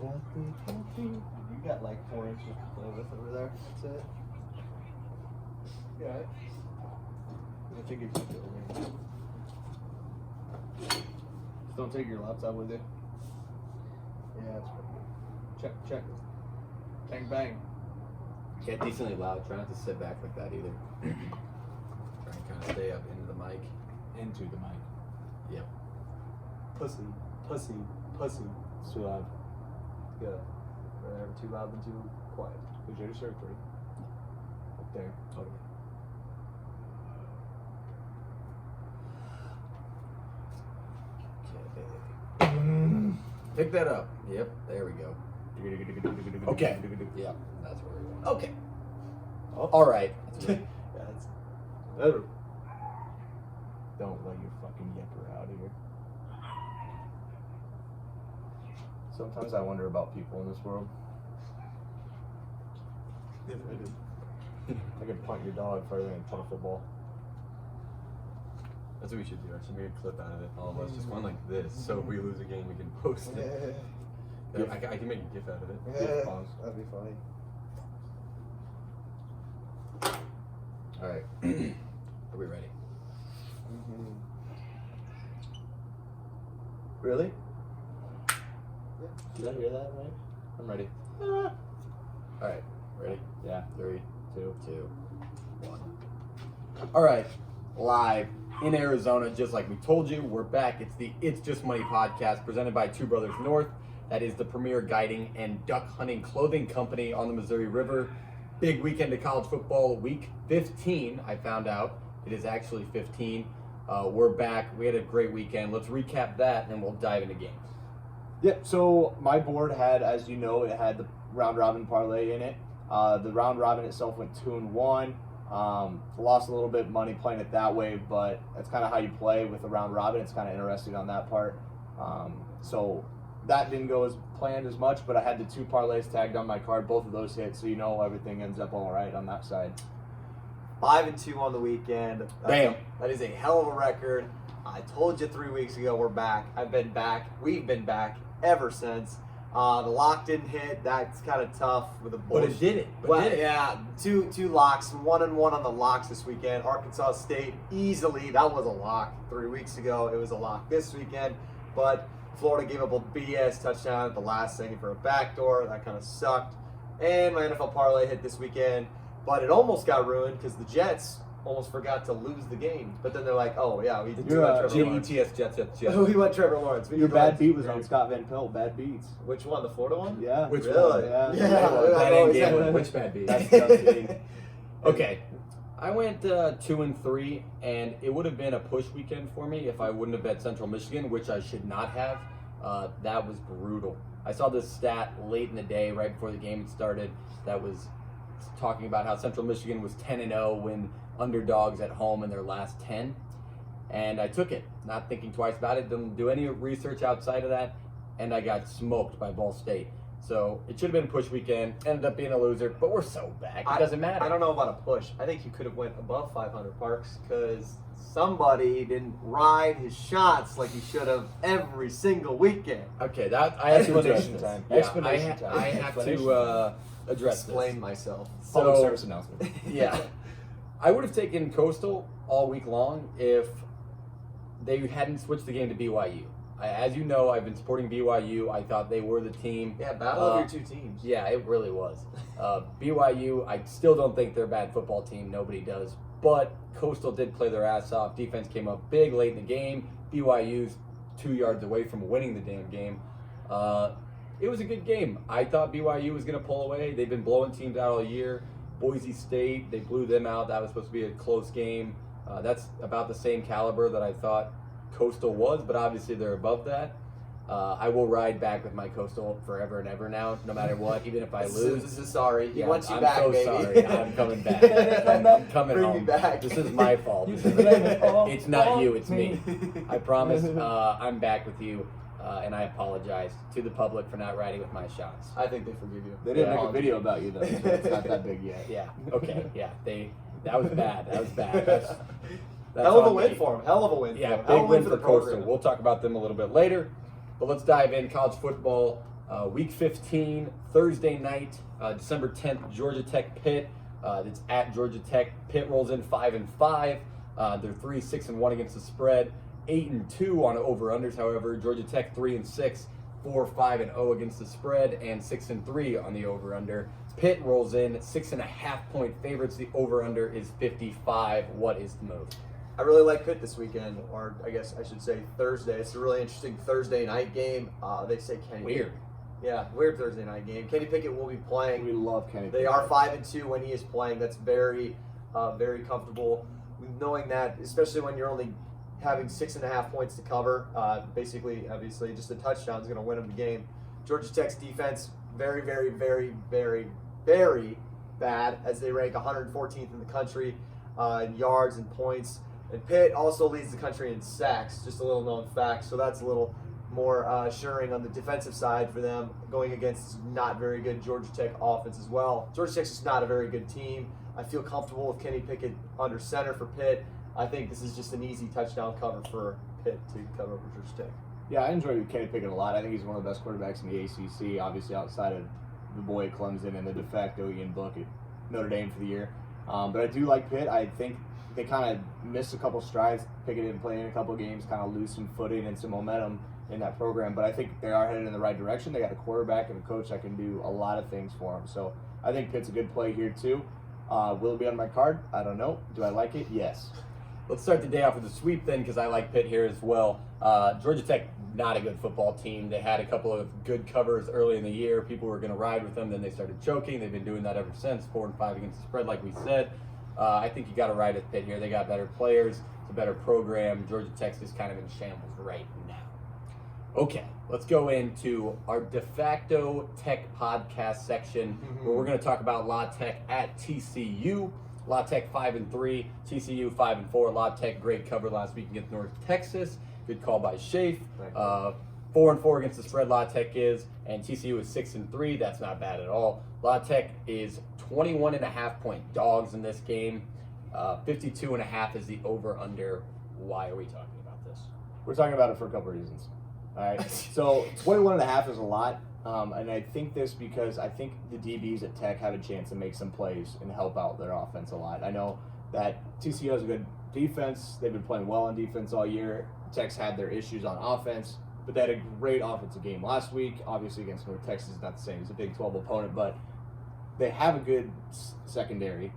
You got like 4 inches to play with over there. That's it. Yeah. I think it's just don't take your laptop with you. Yeah, that's pretty good. Check. Bang, bang. Get decently loud. Try not to sit back like that either. Try and kind of stay up into the mic. Into the mic. Yep. Pussy. It's too loud. Good. Never too loud than too quiet. Did you start 3? Up there. Okay. Pick that up. Yep, there we go. Okay. Yep, that's where we want. Okay. Oh. All right. Yeah, that's better. Don't let your fucking yipper out here. Sometimes I wonder about people in this world. Yeah, I do. I could punt your dog further than punt a football. That's what we should do. Actually, make a clip out of it. All of us, just one like this. So if we lose a game, we can post it. Yeah. I can make a GIF out of it. Yeah, that'd be funny. All right. Are we ready? Mm-hmm. Really? Did I hear that right? I'm ready. All right. Ready? Yeah. 3, 2, 1. All right. Live in Arizona, just like we told you, we're back. It's the It's Just Money podcast presented by Two Brothers North. That is the premier guiding and duck hunting clothing company on the Missouri River. Big weekend of college football, week 15. I found out it is actually 15. We're back. We had a great weekend. Let's recap that, and then we'll dive into games. Yep, so my board had, as you know, it had the round robin parlay in it. The round robin itself went 2-1. Lost a little bit of money playing it that way, but that's kind of how you play with the round robin. It's kind of interesting on that part. So that didn't go as planned as much, but I had the 2 parlays tagged on my card. Both of those hit, so you know everything ends up all right on that side. 5-2 on the weekend. Bam. That is a hell of a record. I told you 3 weeks ago we're back. I've been back. We've been back ever since. The lock didn't hit. That's kind of tough with a But bullshit. it did it. Yeah, two locks, 1-1 on the locks this weekend. Arkansas State easily. That was a lock 3 weeks ago. It was a lock this weekend, but Florida gave up a BS touchdown at the last second for a backdoor. That kind of sucked. And my NFL parlay hit this weekend, but it almost got ruined because the Jets almost forgot to lose the game. But then they're like, oh yeah, we went Trevor Lawrence. Jets. We went Trevor Lawrence. Your bad beat was on Scott Van Pelt. Bad beats. Which one? The Florida one? Yeah. Which Really? one? Yeah. That ain't game. Which bad beat? That's tough. Okay. I went 2-3, and it would have been a push weekend for me if I wouldn't have bet Central Michigan, which I should not have. That was brutal. I saw this stat late in the day, right before the game had started, that was talking about how Central Michigan was 10-0 when underdogs at home in their last 10. And I took it, not thinking twice about it, didn't do any research outside of that, and I got smoked by Ball State. So it should have been a push weekend, ended up being a loser, but we're so back, it doesn't matter. I don't know about a push. I think you could have went above 500 Parks because somebody didn't ride his shots like he should have every single weekend. Okay, that I have to address Explanation this. time. Yeah, Explanation time. I have Explanation to address Explain this. myself. Public So, service announcement. yeah, I would have taken Coastal all week long if they hadn't switched the game to BYU. As you know, I've been supporting BYU. I thought they were the team. Yeah, battle of your two teams. Yeah, it really was. BYU, I still don't think they're a bad football team. Nobody does. But Coastal did play their ass off. Defense came up big late in the game. BYU's 2 yards away from winning the damn game. It was a good game. I thought BYU was going to pull away. They've been blowing teams out all year. Boise State, they blew them out. That was supposed to be a close game. That's about the same caliber that I thought Coastal was, but obviously they're above that. I will ride back with my Coastal forever and ever now, no matter what, even if I lose. This is sorry. He Yeah, wants you I'm back, so baby. sorry. I'm coming back. I'm coming Bring home. me back. This is my fault. It's not you, it's me. I promise I'm back with you, and I apologize to the public for not riding with my shots. I think they forgive you. They didn't Yeah. make a video about you though, so it's not that big yet. Yeah, okay, yeah. That was bad. That was bad. That's Hell of a on win me. for him. Hell of a win. Yeah, for him. Hell big of a win for for the Coastal. program. We'll talk about them a little bit later. But let's dive in. College football. Week 15, Thursday night, December 10th, Georgia Tech Pitt. It's at Georgia Tech. Pitt rolls in 5-5. They're 3-6-1 against the spread. 8-2 on over/unders. However, Georgia Tech 3-6, 4-5-0 against the spread, and 6-3 on the over/under. Pitt rolls in 6.5-point favorites. The over/under is 55. What is the move? I really like Pitt this weekend, or I guess I should say Thursday. It's a really interesting Thursday night game. They say Kenny. Weird. Yeah, weird Thursday night game. Kenny Pickett will be playing. We love Kenny. They are 5-2 when he is playing. That's very, very comfortable. Knowing that, especially when you're only having 6.5 points to cover, basically, obviously, just a touchdown is going to win them the game. Georgia Tech's defense, very, very, very, very, very bad, as they rank 114th in the country in yards and points. And Pitt also leads the country in sacks, just a little known fact. So that's a little more assuring on the defensive side for them, going against not very good Georgia Tech offense as well. Georgia Tech's just not a very good team. I feel comfortable with Kenny Pickett under center for Pitt. I think this is just an easy touchdown cover for Pitt to cover over Georgia Tech. Yeah, I enjoy Kenny Pickett a lot. I think he's one of the best quarterbacks in the ACC, obviously outside of the boy at Clemson and the de facto Ian Book at Notre Dame for the year. But I do like Pitt. I think they kind of missed a couple strides. Pickett didn't play in a couple games, kind of lose some footing and some momentum in that program. But I think they are headed in the right direction. They got a quarterback and a coach that can do a lot of things for them. So I think Pitt's a good play here too. Will it be on my card? I don't know. Do I like it? Yes. Let's start the day off with a sweep then, because I like Pitt here as well. Georgia Tech, not a good football team. They had a couple of good covers early in the year. People were going to ride with them. Then they started choking. They've been doing that ever since. 4-5 against the spread, like we said. I think you got to ride with Pitt here. They got better players. It's a better program. Georgia Tech's just kind of in shambles right now. Okay, let's go into our de facto Tech podcast section, where we're going to talk about La Tech at TCU. La Tech 5-3, TCU 5-4. La Tech great cover last week against North Texas. Good call by Shafe. 4-4 against the spread. La Tech is, and TCU is 6-3. That's not bad at all. La Tech is 21.5-point dogs in this game. 52.5 is the over/under. Why are we talking about this? We're talking about it for a couple reasons. All right. So 21.5 is a lot. And I think this because I think the DBs at Tech have a chance to make some plays and help out their offense a lot. I know that TCU has a good defense. They've been playing well on defense all year. Tech's had their issues on offense, but they had a great offensive game last week. Obviously against North Texas, not the same. It's a Big 12 opponent, but they have a good secondary.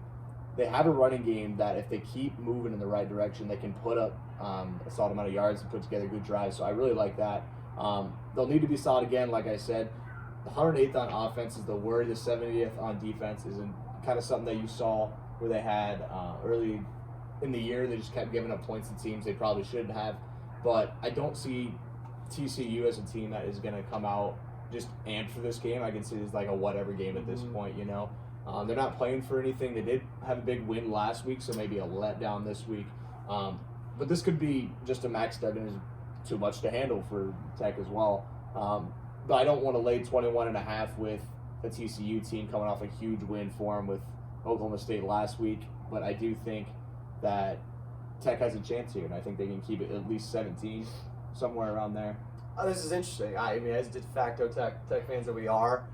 They have a running game that if they keep moving in the right direction, they can put up a solid amount of yards and put together good drives. So I really like that. They'll need to be solid again, like I said. The 108th on offense is the word. The 70th on defense is kind of something that you saw where they had early in the year. They just kept giving up points to teams they probably shouldn't have. But I don't see TCU as a team that is going to come out just amped for this game. I can see it as like a whatever game at this point, you know. They're not playing for anything. They did have a big win last week, so maybe a letdown this week. But this could be just a max that is too much to handle for Tech as well. But I don't want to lay 21.5 with a TCU team coming off a huge win for them with Oklahoma State last week. But I do think that Tech has a chance here, and I think they can keep it at least 17, somewhere around there. This is interesting. I mean, as de facto Tech fans that we are,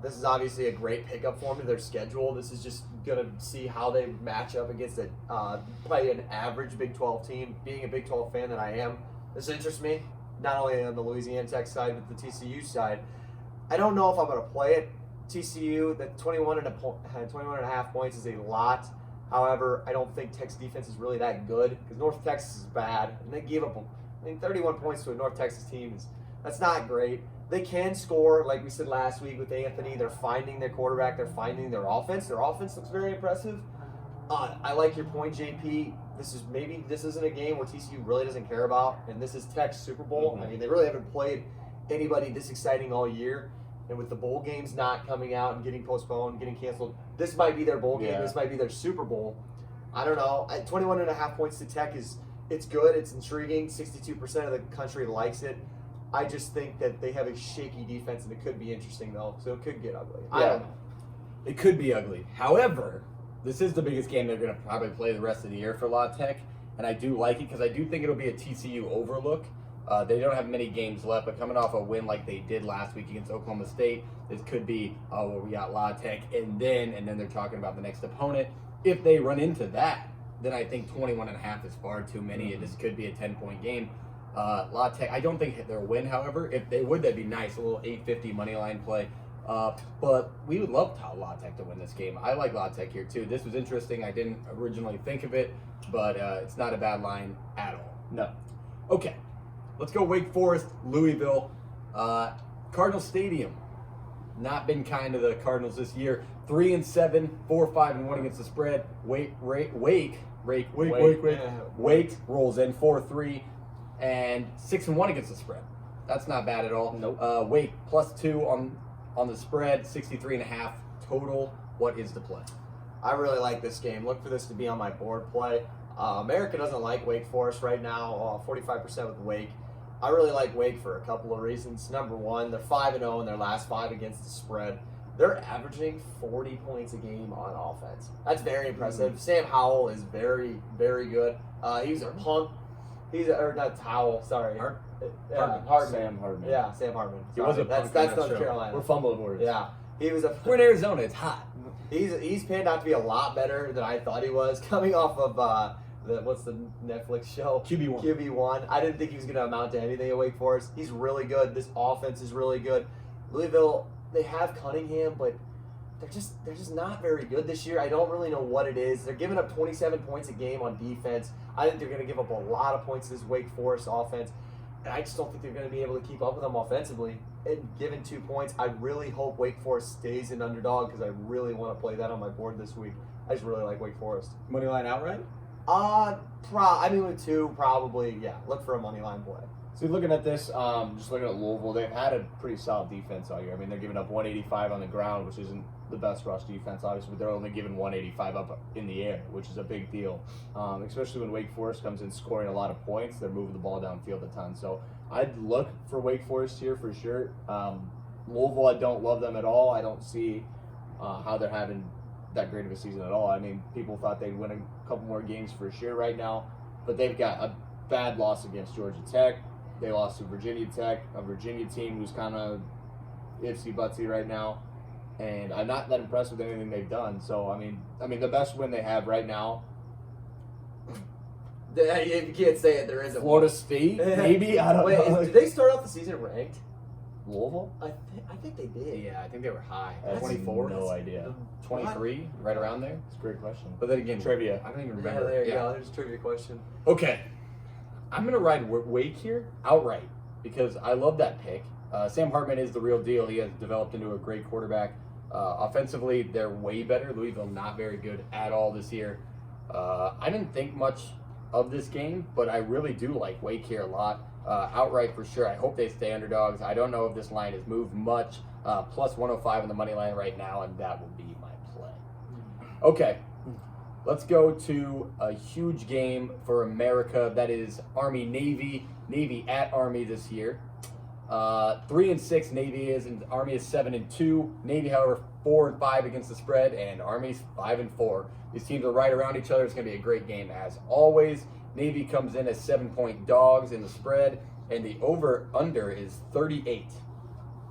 this is obviously a great pickup for them to their schedule. This is just going to see how they match up against probably an average Big 12 team. Being a Big 12 fan that I am, this interests me, not only on the Louisiana Tech side, but the TCU side. I don't know if I'm going to play it. TCU, that 21.5 points is a lot. However, I don't think Tech's defense is really that good because North Texas is bad, and they gave up 31 points to a North Texas team. That's not great. They can score, like we said last week with Anthony. They're finding their quarterback. They're finding their offense. Their offense looks very impressive. I like your point, JP. This isn't a game where TCU really doesn't care about, and this is Tech's Super Bowl. I mean, they really haven't played anybody this exciting all year. And with the bowl games not coming out and getting postponed, getting canceled, this might be their bowl game. Yeah. This might be their Super Bowl. I don't know. 21.5 points to Tech it's good. It's intriguing. 62% of the country likes it. I just think that they have a shaky defense, and it could be interesting, though. So it could get ugly. I don't know. It could be ugly. However, this is the biggest game they're going to probably play the rest of the year for La Tech, and I do like it because I do think it'll be a TCU overlook. They don't have many games left, but coming off a win like they did last week against Oklahoma State, this could be, oh, well, we got La Tech, and then they're talking about the next opponent. If they run into that, then I think 21.5 is far too many. This could be a 10-point game. La Tech, I don't think they'll win, however. If they would, that'd be nice, a little 850 money line play. But we would love La Tech to win this game. I like La Tech here, too. This was interesting. I didn't originally think of it, but it's not a bad line at all. No. Okay, let's go Wake Forest, Louisville. Cardinal Stadium. Not been kind to the Cardinals this year. 3-7, 4-5-1 against the spread. Wake rolls in 4-3 and 6-1 against the spread. That's not bad at all. Nope. Wake +2 on the spread, 63.5 total. What is the play? I really like this game. Look for this to be on my board play. America doesn't like Wake Forest right now, 45% with Wake. I really like Wake for a couple of reasons. Number one, they're 5-0 in their last 5 against the spread. They're averaging 40 points a game on offense. That's very impressive. Sam Howell is very, very good. He's a punk. Or not Howell, sorry. Hardman. Sam Hardman. Yeah, Sam Hardman. He was a That's punk in that North show. Carolina. We're fumbling words. Yeah, he was a. We're in Arizona. It's hot. He's panned out to be a lot better than I thought he was. Coming off of what's the Netflix show? QB1. QB1. I didn't think he was going to amount to anything at Wake Forest. He's really good. This offense is really good. Louisville, they have Cunningham, but they're just not very good this year. I don't really know what it is. They're giving up 27 points a game on defense. I think they're going to give up a lot of points to this Wake Forest offense. And I just don't think they're going to be able to keep up with them offensively. And given 2 points, I really hope Wake Forest stays an underdog because I really want to play that on my board this week. I just really like Wake Forest. Money line outright? With 2, probably, yeah. Look for a money line play. So looking at this, just looking at Louisville, they've had a pretty solid defense all year. I mean, they're giving up 185 on the ground, which isn't the best rush defense, obviously, but they're only giving 185 up in the air, which is a big deal. Especially when Wake Forest comes in scoring a lot of points, they're moving the ball downfield a ton. So I'd look for Wake Forest here for sure. Louisville, I don't love them at all. I don't see how they're having that great of a season at all. I mean, people thought they'd win a couple more games for sure right now, but they've got a bad loss against Georgia Tech. They lost to Virginia Tech, a Virginia team who's kind of itsy-butsy right now, and I'm not that impressed with anything they've done. So, I mean, the best win they have right now, If you can't say it, there isn't Florida State, maybe? I don't know. Wait, did they start off the season ranked? Louisville? I think they did. Yeah, I think they were high. I have 24? no idea. 23? Right around there? It's a great question. But then again, Trivia. I don't even Yeah, remember. there you go. There's a trivia question. Okay. I'm going to ride Wake here outright because I love that pick. Sam Hartman is the real deal. He has developed into a great quarterback. Offensively, they're way better. Louisville not very good at all this year. I didn't think much of this game, but I really do like Wake here a lot. Outright for sure. I hope they stay underdogs. I don't know if this line has moved much. Plus 105 on the money line right now, and that will be my play. Okay. Let's go to a huge game for America. That is Army-Navy. Navy at Army this year. 3-6 Navy is, and Army is 7-2. Navy, however, 4-5 against the spread, and Army's 5-4. These teams are right around each other. It's going to be a great game as always. Navy comes in as 7-point dogs in the spread, and the over/under is 38.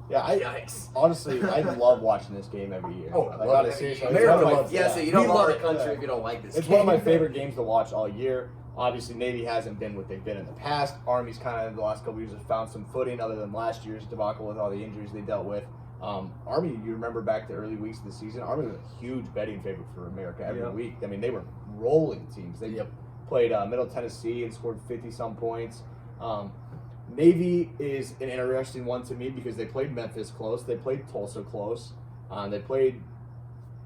Yeah, honestly, I love watching this game every year. Oh, I like, love it. seriously, America it's one of my- loves Yeah, so you don't We love love our it. country if you don't like this It's game. one of my favorite games to watch all year. Obviously, Navy hasn't been what they've been in the past. Army's kind of the last couple years have found some footing, other than last year's debacle with all the injuries they dealt with. Army, you remember back to early weeks of the season, Army was a huge betting favorite for America every week. I mean, they were rolling teams. They played Middle Tennessee and scored 50-some points. Navy is an interesting one to me because they played Memphis close. They played Tulsa close. They played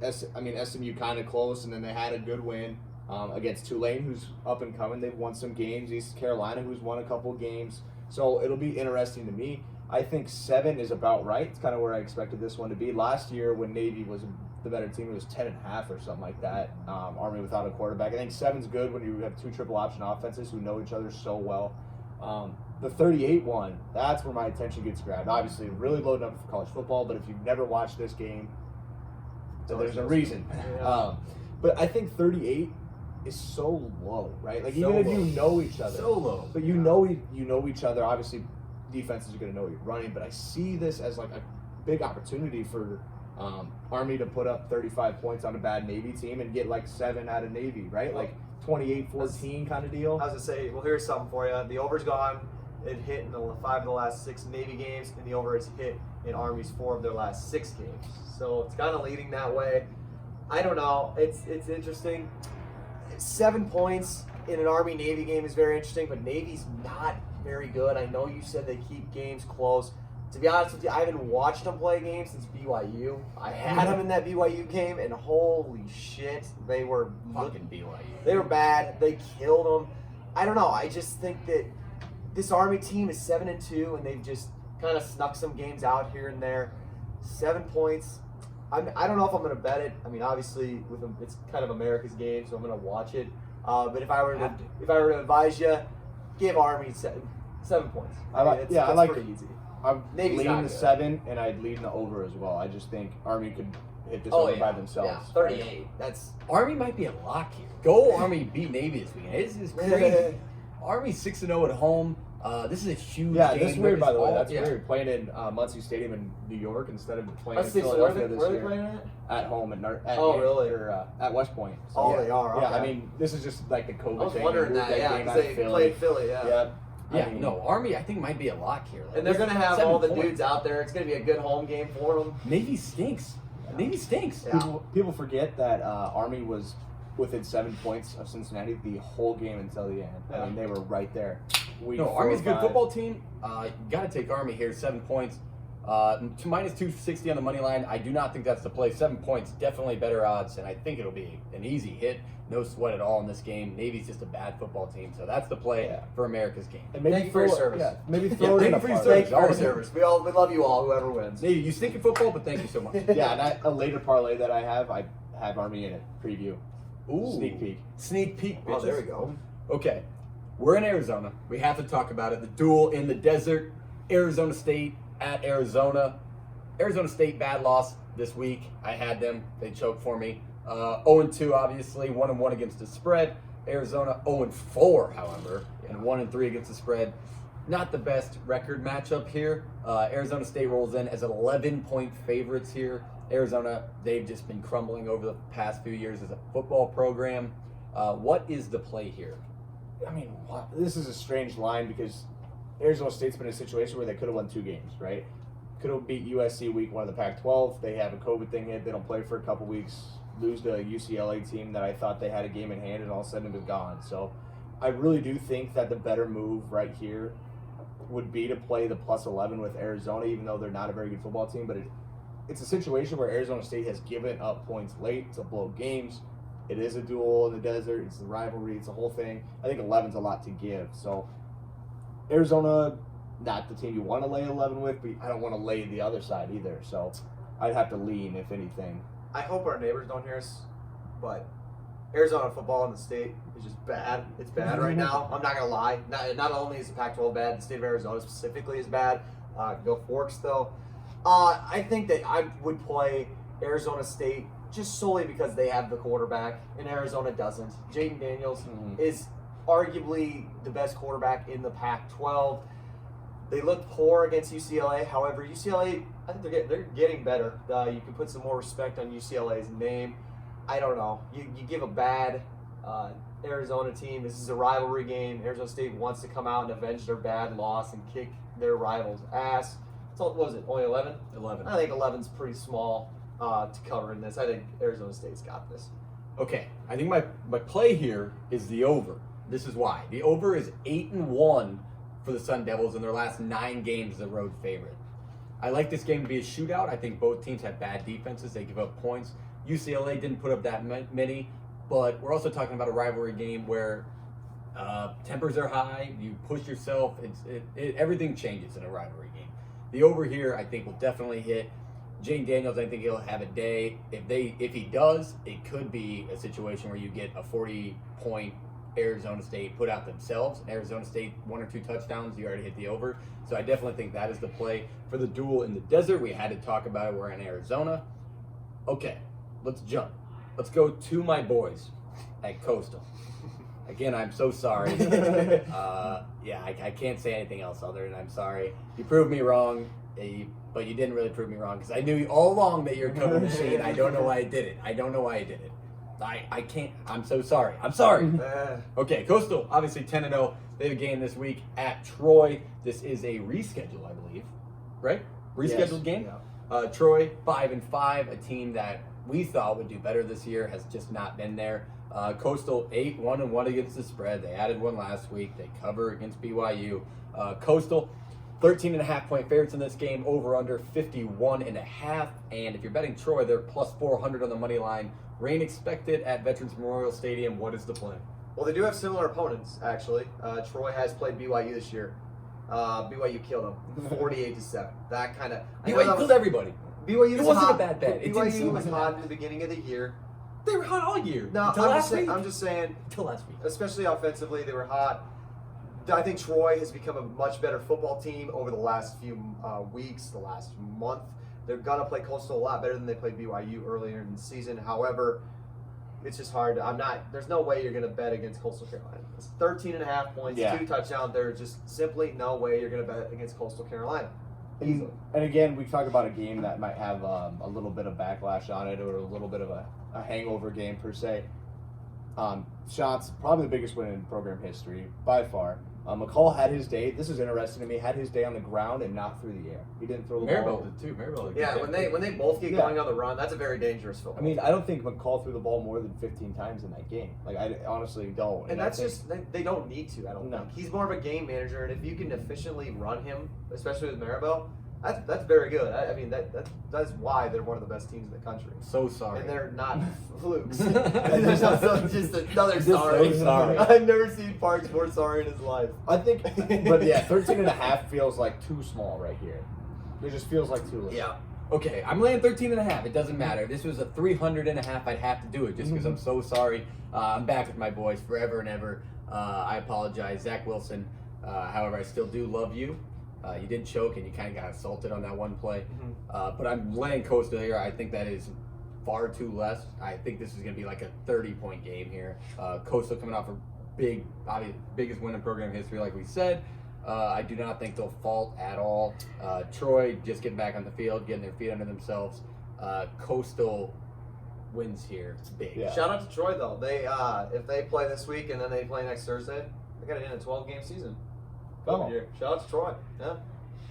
SMU kind of close, and then they had a good win against Tulane, who's up and coming. They've won some games. East Carolina, who's won a couple games. So it'll be interesting to me. I think 7 is about right. It's kind of where I expected this one to be. Last year, when Navy was the better team, it was 10.5 or something like that. Army without a quarterback. I think 7's good when you have 2 triple option offenses who know each other so well. The 38 one, that's where my attention gets grabbed. Obviously, really loading up for college football, but if you've never watched this game, then there's a reason. Yeah. But I think 38 is so low, right? Like So even if low. you know each other, So low. but you know each other. Obviously, defenses are going to know you're running, but I see this as like a big opportunity for Army to put up 35 points on a bad Navy team and get like 7 out of Navy, right? Like 28-14 kind of deal. I was gonna say, well, here's something for you. The over's gone. It hit in the 5 of the last 6 Navy games, and the over has hit in Army's 4 of their last 6 games. So it's kind of leading that way. I don't know. It's interesting. 7 points in an Army Navy game is very interesting, but Navy's not very good. I know you said they keep games close. To be honest with you, I haven't watched them play games since BYU. I had them in that BYU game, and holy shit, they were Fucking BYU. They were bad. They killed them. I don't know. I just think that this Army team is 7-2, and they've just kind of snuck some games out here and there. 7 points. I don't know if I'm going to bet it. I mean, obviously, with them, it's kind of America's game, so I'm going to watch it. But if I were to advise you, give Army 7 points. I like- it's, yeah, I that's like- pretty easy. I'm Navy's leading not the good. 7, and I'd lead in the over as well. I just think Army could hit this Oh, over yeah. by themselves. Yeah, 38. That's Army might be a lock here. Go Army beat Navy this weekend. This is crazy. Army 6-0 at home. This is a huge Yeah, game. this is weird, by the way. All- That's yeah. weird. Playing in Muncie Stadium in New York instead of playing in so where Philadelphia they this year. playing at? At home at Oh, really? Or, at West Point. Oh, yeah. they are. Yeah, Okay. I mean, this is just like the COVID I was thing. wondering Moved that, yeah, game because out of they Philly. played Philly, yeah. Yeah. Yeah, I mean, no, Army I think might be a lock here. And they're going to have 7 all the points. dudes out there. It's going to be a good home game for them. Navy stinks. Navy stinks. Yeah. People forget that Army was within 7 points of Cincinnati the whole game until the end. I mean, they were right there. Week No, 4 Army's a or good 5. football team. You got to take Army here, 7 points. Minus 260 on the money line. I do not think that's the play. 7 points, definitely better odds, and I think it'll be an easy hit. No sweat at all in this game. Navy's just a bad football team, so that's the play for America's game. And maybe Thank you for your throw it- service. Yeah, maybe throw it thank in you a for your parlay. Thank you for your Always. service. We love you all, whoever wins. Navy, you stink at football, but thank you so much. Yeah, and a later parlay that I have Army in it. Preview. Ooh. Sneak peek. Sneak peek, Oh, bitches. there we go. Okay, we're in Arizona. We have to talk about it. The duel in the desert. Arizona State at Arizona. Arizona State bad loss this week. I had them. They choked for me. 0-2, obviously. 1-1 against the spread. Arizona 0-4, however, and 1-3 against the spread. Not the best record matchup here. Arizona State rolls in as 11-point favorites here. Arizona, they've just been crumbling over the past few years as a football program. What is the play here? I mean, this is a strange line because Arizona State's been in a situation where they could have won 2 games, right? Could have beat USC week 1 of the Pac-12. They have a COVID thing hit. They don't play for a couple weeks. Lose to a UCLA team that I thought they had a game in hand, and all of a sudden it was gone. So I really do think that the better move right here would be to play the plus 11 with Arizona, even though they're not a very good football team. But it's a situation where Arizona State has given up points late to blow games. It is a duel in the desert. It's the rivalry. It's the whole thing. I think 11's a lot to give. So Arizona, not the team you want to lay 11 with, but I don't want to lay the other side either. So I'd have to lean, if anything. I hope our neighbors don't hear us, but Arizona football in the state is just bad. It's bad right now. I'm not going to lie. Not only is the Pac-12 bad, the state of Arizona specifically is bad. Go Forks, though. I think that I would play Arizona State just solely because they have the quarterback, and Arizona doesn't. Jaden Daniels is arguably the best quarterback in the Pac-12. They looked poor against UCLA. However, UCLA, I think they're getting better. You can put some more respect on UCLA's name. I don't know. You give a bad Arizona team. This is a rivalry game. Arizona State wants to come out and avenge their bad loss and kick their rivals' ass. So what was it? Only 11? 11. I think 11's pretty small to cover in this. I think Arizona State's got this. Okay, I think my play here is the over. This is why. The over is 8-1 for the Sun Devils in their last 9 games as a road favorite. I like this game to be a shootout. I think both teams have bad defenses. They give up points. UCLA didn't put up that many, but we're also talking about a rivalry game where tempers are high. You push yourself. Everything changes in a rivalry game. The over here, I think, will definitely hit. Jane Daniels, I think he'll have a day. If he does, it could be a situation where you get a 40-point Arizona State put out themselves. Arizona State 1 or 2 touchdowns, you already hit the over. So I definitely think that is the play for the duel in the desert. We had to talk about it. We're in Arizona. Okay, let's jump. Let's go to my boys at Coastal. Again, I'm so sorry. I can't say anything else other than I'm sorry. You proved me wrong, but you didn't really prove me wrong because I knew all along that you're a cover machine. I don't know why I did it. I can't. I'm so sorry. I'm sorry. Okay, Coastal, obviously 10-0. They have a game this week at Troy. This is a reschedule, I believe. Right? Rescheduled game? Yeah. Troy, 5-5, a team that we thought would do better this year, has just not been there. Coastal 8-1-1 against the spread. They added one last week. They cover against BYU. Coastal 13.5 point favorites in this game. Over under 51.5. And if you're betting Troy, they're plus 400 on the money line. Rain expected at Veterans Memorial Stadium. What is the plan? Well, they do have similar opponents actually. Troy has played BYU this year. BYU killed them 48-7. That kind of BYU killed everybody. BYU It was wasn't hot. a bad bet. It didn't BYU seem was like hot in the beginning of the year. They were hot all year. No, until last week. I'm just saying, Until last week. especially offensively, they were hot. I think Troy has become a much better football team over the last few weeks, the last month. They're gonna play Coastal a lot better than they played BYU earlier in the season. However, it's just hard. There's no way you're gonna bet against Coastal Carolina. It's 13.5 points, Yeah. 2 touchdowns. There's just simply no way you're gonna bet against Coastal Carolina. Easily. And again, we talk about a game that might have a little bit of backlash on it, or a little bit of a hangover game per se. Shots, probably the biggest win in program history by far. McCall had his day. This is interesting to me. Had his day on the ground and not through the air. He didn't throw the Maribel ball. did too. Maribel. Yeah, when they both get going on the run, that's a very dangerous football. I mean, I don't think McCall threw the ball more than 15 times in that game. Like, I honestly don't. And I that's think- just they don't need to. I don't No. think he's more of a game manager, and if you can efficiently run him, especially with Maribel, that's very good. I mean that's why they're one of the best teams in the country, So sorry. and they're not flukes. And there's also just another sorry. so sorry. I've never seen Parks more sorry in his life. I think, but yeah, 13.5 feels like too small right here. It just feels like too little. Yeah. Okay, I'm laying 13.5. It doesn't matter. If this was a 300.5, I'd have to do it just because I'm so sorry. I'm back with my boys forever and ever. I apologize, Zach Wilson. However, I still do love you. You did choke and you kind of got assaulted on that one play. But I'm laying Coastal here. I think that is far too less. I think this is going to be like a 30-point game here. Coastal coming off a biggest win in program history, like we said. I do not think they'll fault at all. Troy just getting back on the field, getting their feet under themselves. Coastal wins here big. Yeah. Shout out to Troy though. They if they play this week and then they play next Thursday, they got it in a 12-game season. Oh. Year. Shout out to Troy. Yeah.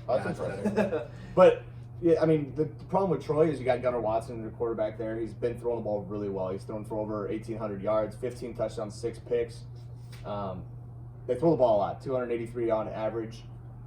That's impressive. But yeah, I mean, the problem with Troy is you got Gunnar Watson, the quarterback there. He's been throwing the ball really well. He's thrown for over 1,800 yards, 15 touchdowns, 6 picks. They throw the ball a lot, 283 on average.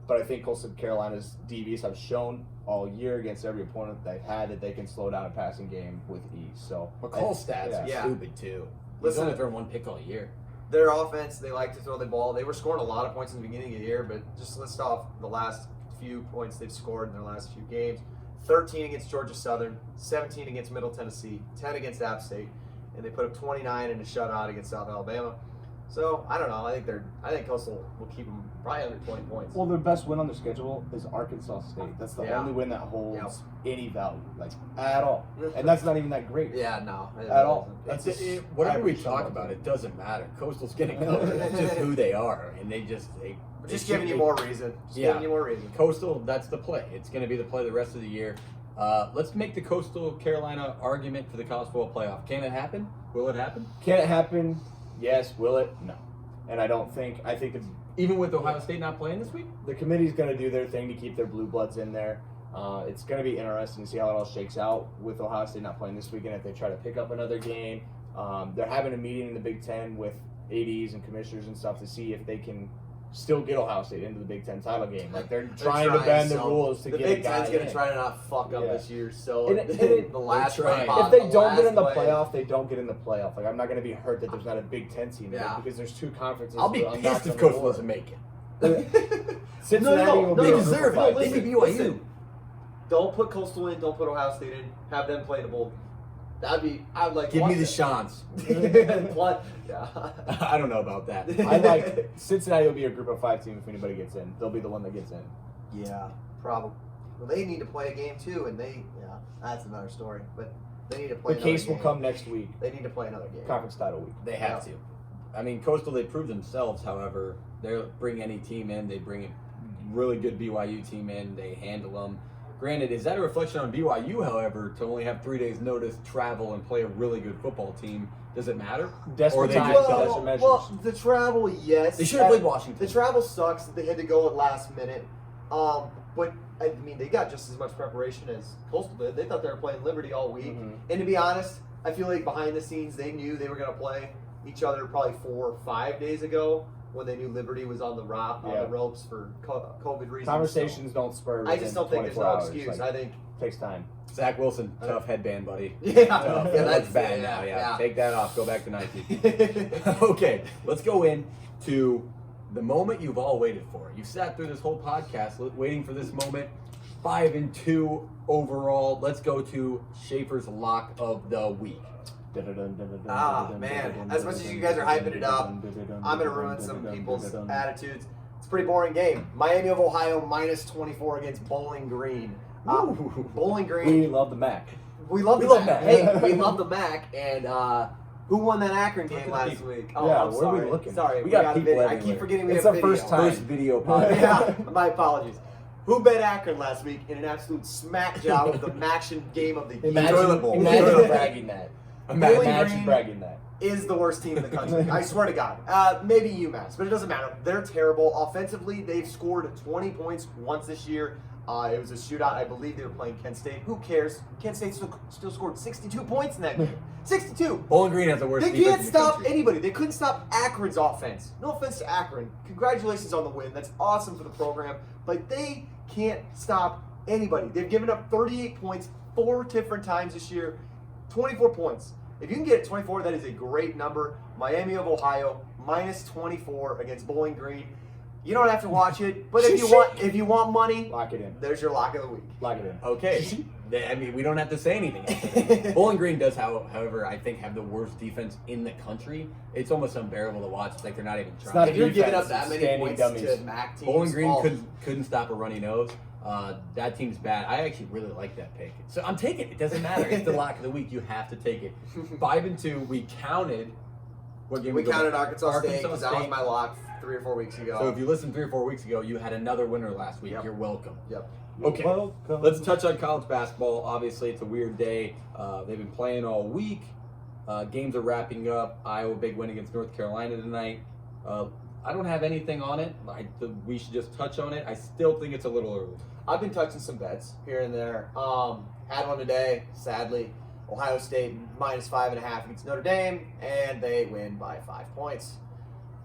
But I think Coastal Carolina's DBs have shown all year against every opponent they've had that they can slow down a passing game with ease. So McCall's stats are Yeah. stupid too. He's Listen- only thrown one pick all year. Their offense, they like to throw the ball. They were scoring a lot of points in the beginning of the year, but just list off the last few points they've scored in their last few games. 13 against Georgia Southern, 17 against Middle Tennessee, 10 against App State, and they put up 29 in a shutout against South Alabama. So, I don't know. I think Coastal will keep them probably under 20 points. well, their best win on their schedule is Arkansas State. That's the Yeah. only win that holds any value, like at all. And that's not even that great. Yeah, no. At all. It's, That's whatever we average talk football about, team. it doesn't matter. Coastal's getting covered. That's just who they are, and they Just shoot- giving you more reason. Just Yeah. giving you more reason. Coastal, that's the play. It's going to be the play the rest of the year. Let's make the Coastal Carolina argument for the college football playoff. Can it happen? Will it happen? Can it happen? Yes. Will it? No. And I think Even with Ohio State not playing this week? the committee's going to do their thing to keep their blue bloods in there. It's going to be interesting to see how it all shakes out with Ohio State not playing this weekend if they try to pick up another game. They're having a meeting in the Big Ten with ADs and commissioners and stuff to see if they can still get Ohio State into the Big Ten title game. Like they're trying to bend the rules to the get Big a guy Ten's going in. to try to not fuck up Yeah. this year. So And it- the last they're trying. spot, If they the don't get in the last play- playoff, they don't get in the playoff. Like I'm not going to be hurt that there's not a Big Ten team in Yeah. it because there's 2 conferences. I'll be that I'm pissed not if gonna Coastal award. doesn't make it. Cincinnati will be They a group deserve of five. it. They Listen, beat BYU. listen. Don't put Coastal in. Don't put Ohio State in. Have them play the bowl. I'd like. Give me the watch chance. that. Yeah. I don't know about that. I like Cincinnati will be a group of 5 team if anybody gets in. They'll be the one that gets in. Yeah, probably. Well, they need to play a game too, and that's another story. But They need to play. The another case will game. come next week. They need to play another game. Conference title week. They have to. I mean, Coastal, they proved themselves, however. They'll bring any team in. They bring a really good BYU team in. They handle them. Granted, is that a reflection on BYU, however, to only have 3 days' notice, travel, and play a really good football team? Does it matter? Desperate they times, just desperate don't? measures. Well, the travel, yes. They should have played Washington. The travel sucks. They had to go at last minute. But I mean, they got just as much preparation as Coastal did. They thought they were playing Liberty all week. Mhm. And to be honest, I feel like behind the scenes, they knew they were going to play each other probably 4 or 5 days ago when they knew Liberty was on the ropes for COVID reasons. Conversations don't spur. I just don't think there's 24 no hours. excuse. Like, I think. takes time. Zach Wilson, tough headband, buddy. Yeah, Tough. yeah, That's bad now. Yeah. Take that off. Go back to Nike. Okay, let's go into the moment you've all waited for. You sat through this whole podcast waiting for this moment. 5-2 overall. Let's go to Schaefer's lock of the week. Man, as much as you guys are hyping it up, I'm going to ruin some people's attitudes. It's a pretty boring game. Miami of Ohio minus 24 against Bowling Green. Bowling Green. We love the Mac. We love the love Mac. Mac. Hey, we love the Mac. And who won that Akron game last people. week? Yeah, I'm where are sorry. we looking? Sorry, We got a people video. I everywhere. keep forgetting we It's have our video. first time. First video podcast. Yeah, my apologies. Who bet Akron last week in an absolute smack job of the Maction game of the year? Toilet bowl. Imagine Toilet bowl. bragging that. Bowling Imagine Green bragging that. is the worst team in the country. I swear to God. Maybe UMass, but it doesn't matter. They're terrible. Offensively, they've scored 20 points once this year. It was a shootout. I believe they were playing Kent State. Who cares? Kent State still scored 62 points in that game. 62. Bowling Green has the worst They defense can't in the stop country. anybody. They couldn't stop Akron's offense. No offense to Akron. Congratulations on the win. That's awesome for the program. But they can't stop anybody. They've given up 38 points 4 different times this year. 24 points. If you can get 24, that is a great number. Miami of Ohio minus 24 against Bowling Green. You don't have to watch it, but if you want money, Lock it in. there's your lock of the week. Lock it in. Okay. I mean, we don't have to say anything else. Bowling Green does, however, I think have the worst defense in the country. It's almost unbearable to watch. It's like they're not even trying. not If you're giving defense, up that it's many standing points dummies. to MAC teams, Bowling Green oh, couldn't stop a runny nose. That team's bad. I actually really like that pick. So I'm taking it. It doesn't matter. It's the lock of the week. You have to take it. 5-2. We counted. What game we go counted back? Arkansas State because that was State. my lock 3 or 4 weeks ago. So if you listened 3 or 4 weeks ago, you had another winner last week. Yep. You're welcome. Yep. Okay, Welcome. let's touch on college basketball. Obviously, it's a weird day. They've been playing all week. Games are wrapping up. Iowa big win against North Carolina tonight. I don't have anything on it. We should just touch on it. I still think it's a little early. I've been touching some bets here and there. Had one today, sadly. Ohio State minus 5.5 against Notre Dame, and they win by 5 points.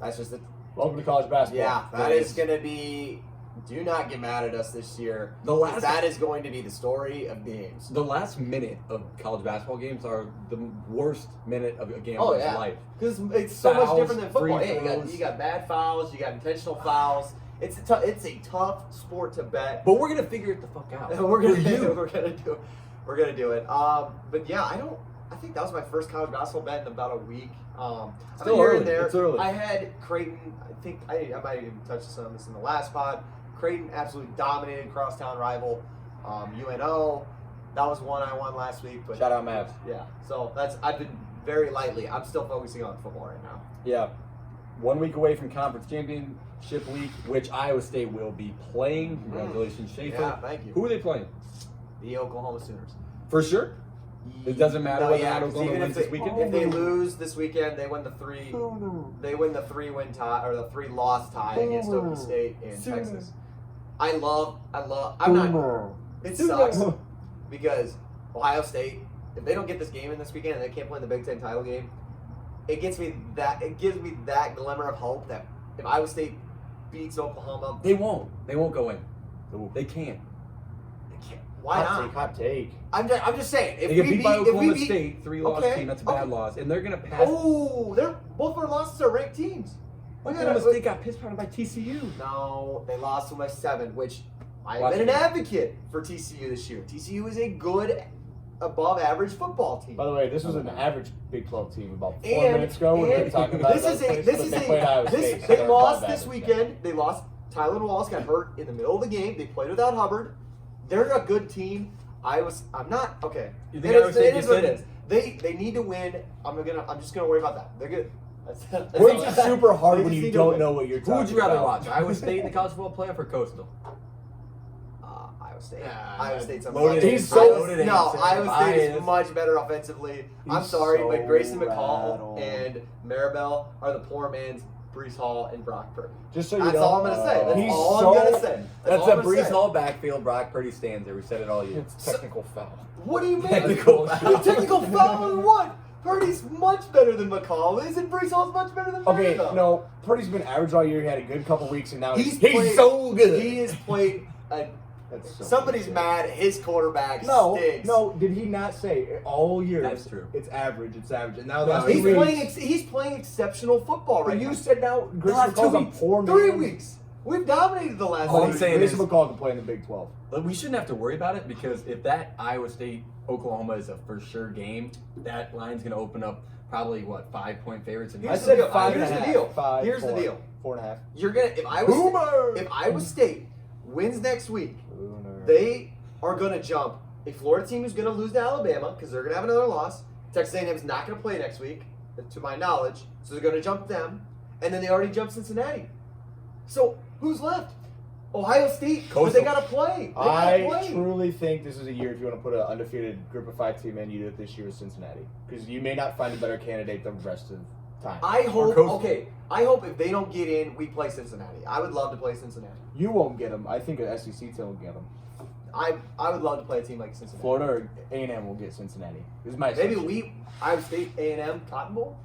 That's just the Welcome to college basketball. yeah. That is going to be. Do not get mad at us this year. That is going to be the story of games. The last minute of college basketball games are the worst minute of a Oh gambler's yeah, life. because it's so much Fouls, different than football. free Hey, throws. you got bad fouls, you got intentional fouls. It's a tough sport to bet. But we're gonna figure it the fuck out. we're gonna For you. we're gonna do it. But yeah, I think that was my first college basketball bet in about a week. Still here early. and there. It's early. I had Creighton. I think I might have even touched some of this in the last pod. Creighton absolutely dominated crosstown rival UNO. That was one I won last week. But Shout out Mavs. yeah, so I've been very lightly. I'm still focusing on football right now. Yeah. 1 week away from conference championship week, which Iowa State will be playing. Congratulations, Schaefer. Yeah, thank you. Who are they playing? The Oklahoma Sooners. For sure. It doesn't matter whether or not 'cause Oklahoma even wins this weekend. If they lose this weekend, they win the 3-win tie or the 3-loss tie against Oklahoma State in Texas. I'm not. It sucks because Ohio State, if they don't get this game in this weekend and they can't play in the Big Ten title game, it gives me that glimmer of hope that if Iowa State beats Oklahoma, They won't go in. They can't. they can't. Why not? Hot take. I'm just saying. If They get we beat by if we Oklahoma beat- State, 3-loss Okay, team. That's a bad okay. loss, and they're gonna pass. Oh, both our losses are ranked teams. Oklahoma State got pissed pounded by TCU. No, they lost to by 7, which I've Watch been an it. advocate for TCU this year. TCU is a good, above average football team. By the way, this was an average Big 12 team about 4 And- minutes ago when we were and talking about this is those a things, this but is they played Iowa a State, this so they they're lost above this average, weekend. They lost. Tyler Wallace got hurt in the middle of the game. They played without Hubbard. They're a good team. I'm not okay. You It think Iowa is, State it is gets what it in? is. They need to win. I'm just gonna worry about that. They're good. That's Words all are I- super hard They when just you need to don't win. know what you're talking Who would you rather about. watch? Iowa State in the college football playoff or Coastal? Iowa State. Yeah, Iowa State's loaded in, loaded in, Iowa Sam. State is Bias. much better offensively. I'm He's sorry, so but Grayson McCall rattled. and Maribel are the poor man's Brees Hall and Brock Purdy. Just so you That's know, all I'm gonna say. That's he's all so, I'm gonna say. That's all a I'm gonna Brees say. Hall backfield. Brock Purdy stands there. We said it all year. It's technical foul. What do you mean? Technical foul. Technical foul on what? Purdy's much better than McCall. Isn't Brees Hall's much better than Okay, Maribel? no, Purdy's been average all year. He had a good couple weeks, and now He's he's played- so good. He has played. That's so Somebody's bullshit. mad. His quarterback No, stinks. no. Did he not say all year? That's true. It's average. It's average. And now No, last He's 2 playing. weeks. He's playing exceptional football right But you now. said now Grayson last 2 McCall's a weeks. poor man. 3 weeks. We've dominated the last. All I'm 3 saying weeks. Grayson McCall can play in the Big 12. But we shouldn't have to worry about it because if that Iowa State Oklahoma is a for sure game, that line's going to open up probably 5-point favorites. And I Here's the said deal. 5 Here's and a the half. deal. 5, Here's the 4, deal. 4.5. You're gonna if Iowa State wins next week, they are gonna jump a Florida team who's gonna lose to Alabama because they're gonna have another loss. Texas A&M is not gonna play next week, to my knowledge, so they're gonna jump them, and then they already jumped Cincinnati. So who's left? Ohio State, but Coastal. they gotta play. They I gotta play. truly think this is a year if you want to put an undefeated Group of 5 team in, you do it this year with Cincinnati because you may not find a better candidate the rest of time. I hope. Coastal. Okay, I hope if they don't get in, we play Cincinnati. I would love to play Cincinnati. You won't get them. I think an SEC team will get them. I would love to play a team like Cincinnati. Florida or A&M will get Cincinnati. This is my Maybe assumption. Iowa State, A&M, Cotton Bowl.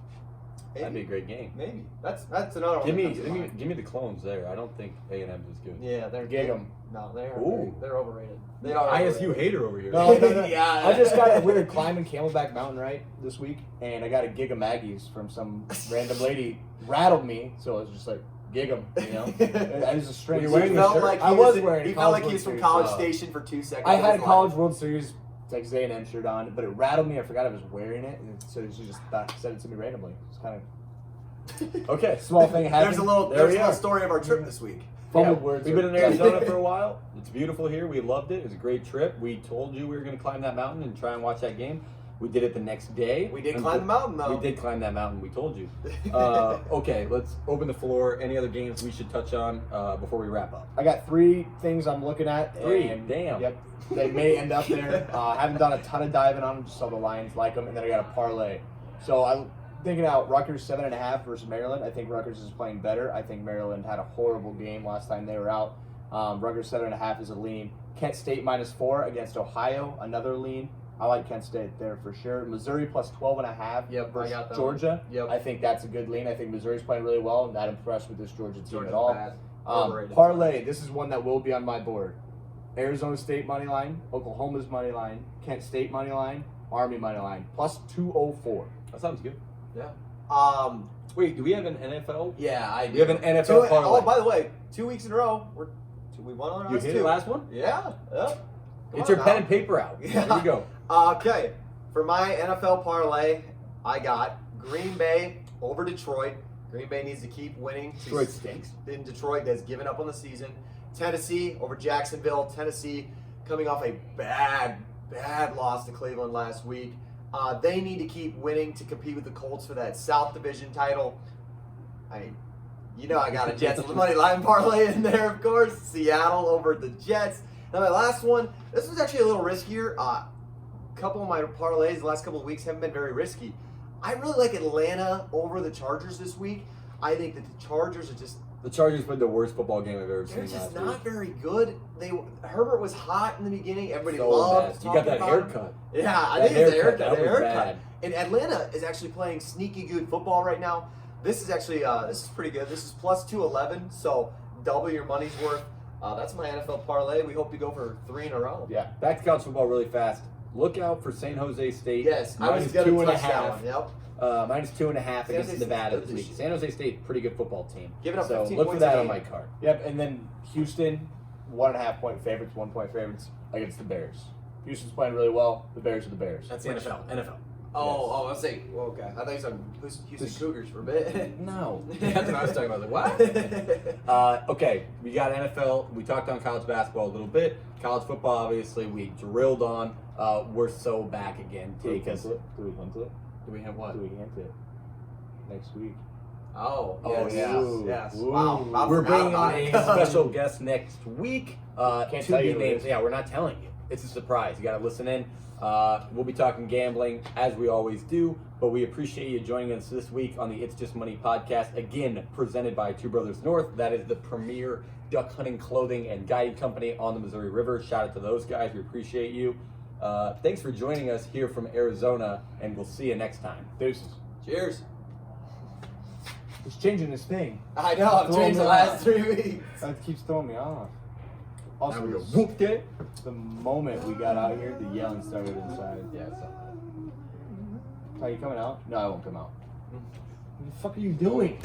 that'd be a great game. Maybe that's another one. Give that me, comes to give me, mind. give me the clones there. I don't think A&M is good. Yeah, they're Gig 'em. No, they're Ooh. they're overrated. They are ISU overrated. hater over here. No, no, no. Yeah. I just got we were climbing Camelback Mountain right this week, and I got a gig of Maggie's from some random lady. Rattled me, so I was just like, gig 'em, you know. It was a strange. You're He wearing the felt shirt? like I he was was wearing a He felt College like he World was from Series, College uh, Station for 2 seconds. I of had a his College life. World Series Texas A&M shirt on, but it rattled me. I forgot I was wearing it, and so she just said it to me randomly. It's kind of okay. Small thing happened. There's a little. There There's we a little are. story of our trip this week. Fumbled Yeah, words. we've been in are- Arizona for a while. It's beautiful here. We loved it. It was a great trip. We told you we were going to climb that mountain and try and watch that game. We did it the next day. We did climb the mountain though. We did climb that mountain. We told you. Okay, let's open the floor. Any other games we should touch on before we wrap up? I got 3 things I'm looking at. 3? and- Damn. Yep. They may end up there. Haven't done a ton of diving on them. Just saw the Lions like them, and then I got a parlay. So I'm thinking out Rutgers 7.5 versus Maryland. I think Rutgers is playing better. I think Maryland had a horrible game last time they were out. Rutgers 7.5 is a lean. Kent State -4 against Ohio, another lean. I like Kent State there for sure. Missouri plus 12.5 Yep, I versus got that Georgia. one. Yep. I think that's a good lean. I think Missouri's playing really well. I'm not impressed with this Georgia team Georgia's at all. bad. Overrated. Parlay, this is one that will be on my board. Arizona State money line, Oklahoma's money line, Kent State money line, Army money line, plus 204. That sounds good. Yeah. Wait, do we have an NFL? Yeah, I do. We have an NFL parlay. Oh, by the way, 2 weeks in a row, we won on our You last hit 2. the last one? Yeah. Yep. Come Get on your now. pen and paper out. Yeah. Here we go. Okay, for my NFL parlay, I got Green Bay over Detroit. Green Bay needs to keep winning. Detroit stinks. In Detroit has given up on the season. Tennessee over Jacksonville. Tennessee coming off a bad loss to Cleveland last week. They need to keep winning to compete with the Colts for that South Division title. I got a Jets money line parlay in there, of course. Seattle over the Jets. Now my last one, this was actually a little riskier. A couple of my parlays the last couple of weeks haven't been very risky. I really like Atlanta over the Chargers this week. I think that the Chargers are just The Chargers played the worst football game I've ever they're seen just last not week. very good. Herbert was hot in the beginning. Everybody So loved bad. You got talking that about him. haircut. Yeah, I That think it's the haircut, haircut. that The was haircut. bad. And Atlanta is actually playing sneaky good football right now. This is actually this is pretty good. This is plus 211, so double your money's worth. That's my NFL parlay. We hope to go for 3 in a row. Yeah. Back to college football really fast. Look out for San Jose State. Yes, I was minus going to 2.5. touch that one. Yep. Minus 2.5 against State's Nevada good this this week. year. San Jose State, pretty good football team. Giving up So 15 look for points that a on game. my card. Yep, and then Houston, 1.5 point favorites, 1 point favorites against the Bears. Houston's playing really well. The Bears are the Bears. That's the NFL. Oh, I was saying, well, okay. I thought you said Houston Cougars for a bit. No. That's what I was talking about. Like, what? Okay, we got NFL. We talked on college basketball a little bit. College football, obviously, we drilled on. We're so back again. Do we Take us. hint it? Do we hint it? Do we have what? Do we hint it? Next week. Oh, Oh, yes. yeah. Yes. Ooh. Wow. I We're forgot bringing on about a it. special guest next week. Can't To tell be you who it named. is. Yeah, we're not telling you. It's a surprise. You got to listen in. We'll be talking gambling as we always do, but we appreciate you joining us this week on the It's Just Money podcast. Again, presented by Two Brothers North. That is the premier duck hunting clothing and guiding company on the Missouri River. Shout out to those guys. We appreciate you. Thanks for joining us here from Arizona, and we'll see you next time. Deuces. Cheers. He's changing this thing. I know. I've changed the last 3 weeks. That keeps throwing me off. Now Also, we go, whooped it. The moment we got out here, the yelling started inside. Yeah, so. Are you coming out? No, I won't come out. What the fuck are you doing?